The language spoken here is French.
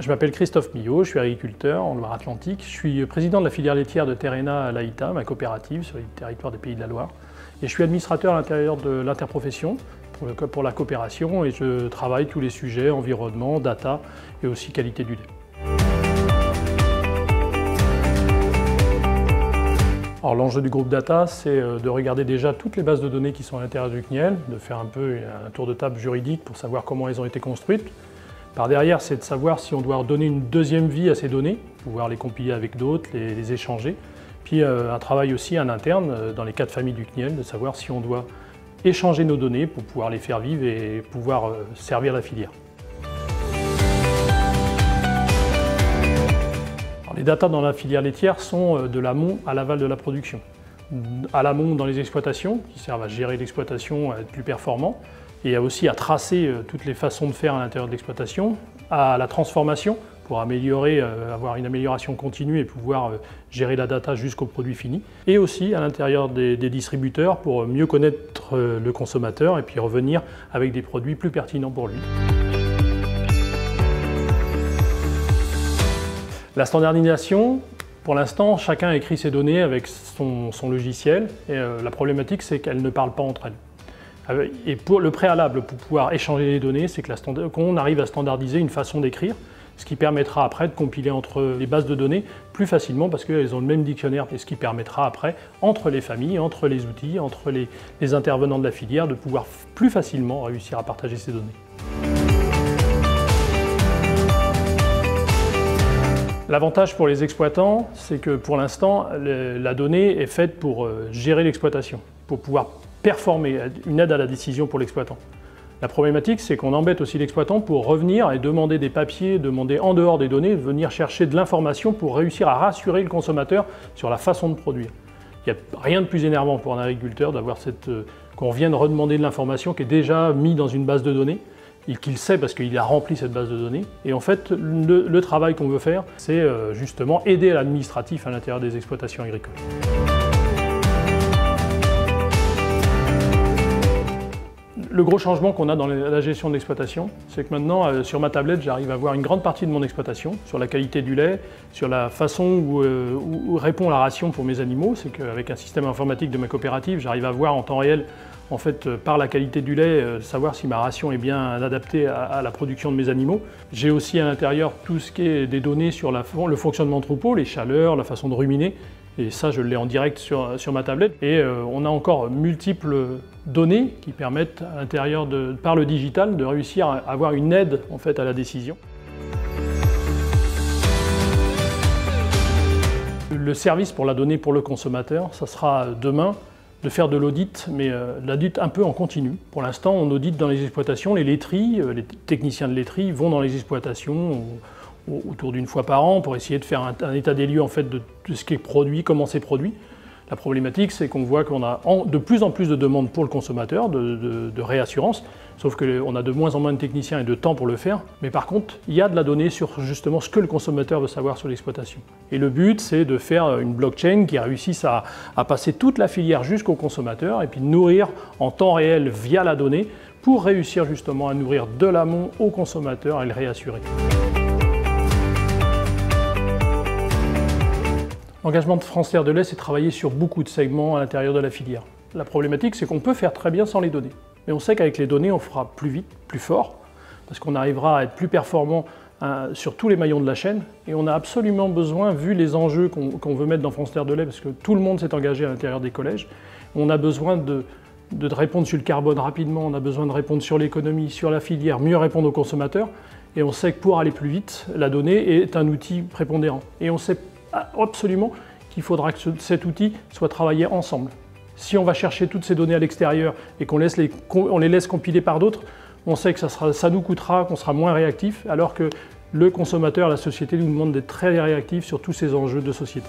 Je m'appelle Christophe Millot, je suis agriculteur en Loire-Atlantique. Je suis président de la filière laitière de Terrena à Laïta, ma coopérative sur les territoires des Pays de la Loire. Et je suis administrateur à l'intérieur de l'interprofession pour la coopération et je travaille tous les sujets environnement, data et aussi qualité du lait. Alors l'enjeu du groupe Data, c'est de regarder déjà toutes les bases de données qui sont à l'intérieur du CNIEL, de faire un peu un tour de table juridique pour savoir comment elles ont été construites. Par derrière, c'est de savoir si on doit donner une deuxième vie à ces données, pouvoir les compiler avec d'autres, les échanger. Puis un travail aussi en interne, dans les 4 familles du CNIEL, de savoir si on doit échanger nos données pour pouvoir les faire vivre et pouvoir servir la filière. Alors, les datas dans la filière laitière sont de l'amont à l'aval de la production. À l'amont dans les exploitations, qui servent à gérer l'exploitation, à être plus performant, et aussi à tracer toutes les façons de faire à l'intérieur de l'exploitation, à la transformation pour améliorer, avoir une amélioration continue et pouvoir gérer la data jusqu'au produit fini, et aussi à l'intérieur des distributeurs pour mieux connaître le consommateur et puis revenir avec des produits plus pertinents pour lui. La standardisation, pour l'instant, chacun écrit ses données avec son logiciel et la problématique c'est qu'elles ne parlent pas entre elles. Et pour le préalable pour pouvoir échanger les données, c'est qu'on arrive à standardiser une façon d'écrire, ce qui permettra après de compiler entre les bases de données plus facilement parce qu'elles ont le même dictionnaire, et ce qui permettra après, entre les familles, entre les outils, entre les intervenants de la filière, de pouvoir plus facilement réussir à partager ces données. L'avantage pour les exploitants, c'est que pour l'instant, la donnée est faite pour gérer l'exploitation, pour pouvoir performer, une aide à la décision pour l'exploitant. La problématique, c'est qu'on embête aussi l'exploitant pour revenir et demander des papiers, demander en dehors des données, venir chercher de l'information pour réussir à rassurer le consommateur sur la façon de produire. Il n'y a rien de plus énervant pour un agriculteur d'avoir qu'on vienne redemander de l'information qui est déjà mise dans une base de données, et qu'il sait parce qu'il a rempli cette base de données. Et en fait, le travail qu'on veut faire, c'est justement aider l'administratif à l'intérieur des exploitations agricoles. Le gros changement qu'on a dans la gestion de l'exploitation, c'est que maintenant, sur ma tablette, j'arrive à voir une grande partie de mon exploitation, sur la qualité du lait, sur la façon où répond la ration pour mes animaux. C'est qu'avec un système informatique de ma coopérative, j'arrive à voir en temps réel, en fait, par la qualité du lait, savoir si ma ration est bien adaptée à la production de mes animaux. J'ai aussi à l'intérieur tout ce qui est des données sur le fonctionnement de troupeau, les chaleurs, la façon de ruminer. Et ça, je l'ai en direct sur ma tablette. Et on a encore multiples données qui permettent, à l'intérieur par le digital, de réussir à avoir une aide en fait, à la décision. Le service pour la donnée pour le consommateur, ça sera demain de faire de l'audit, mais l'audit un peu en continu. Pour l'instant, on audite dans les exploitations, les laiteries, les techniciens de laiterie vont dans les exploitations autour d'une fois par an pour essayer de faire un état des lieux en fait, de ce qui est produit, comment c'est produit. La problématique, c'est qu'on voit qu'on a de plus en plus de demandes pour le consommateur, de réassurance, sauf qu'on a de moins en moins de techniciens et de temps pour le faire. Mais par contre, il y a de la donnée sur justement ce que le consommateur veut savoir sur l'exploitation. Et le but, c'est de faire une blockchain qui réussisse à passer toute la filière jusqu'au consommateur et puis de nourrir en temps réel via la donnée pour réussir justement à nourrir de l'amont au consommateur et le réassurer. L'engagement de France Terre de lait, c'est travailler sur beaucoup de segments à l'intérieur de la filière. La problématique, c'est qu'on peut faire très bien sans les données. Mais on sait qu'avec les données, on fera plus vite, plus fort, parce qu'on arrivera à être plus performant sur tous les maillons de la chaîne. Et on a absolument besoin, vu les enjeux qu'on veut mettre dans France Terre de lait, parce que tout le monde s'est engagé à l'intérieur des collèges, on a besoin de répondre sur le carbone rapidement, on a besoin de répondre sur l'économie, sur la filière, mieux répondre aux consommateurs. Et on sait que pour aller plus vite, la donnée est un outil prépondérant. Et on sait absolument qu'il faudra que cet outil soit travaillé ensemble. Si on va chercher toutes ces données à l'extérieur et qu'on les laisse compiler par d'autres, on sait que ça nous coûtera, qu'on sera moins réactif, alors que le consommateur, la société nous demande d'être très réactif sur tous ces enjeux de société.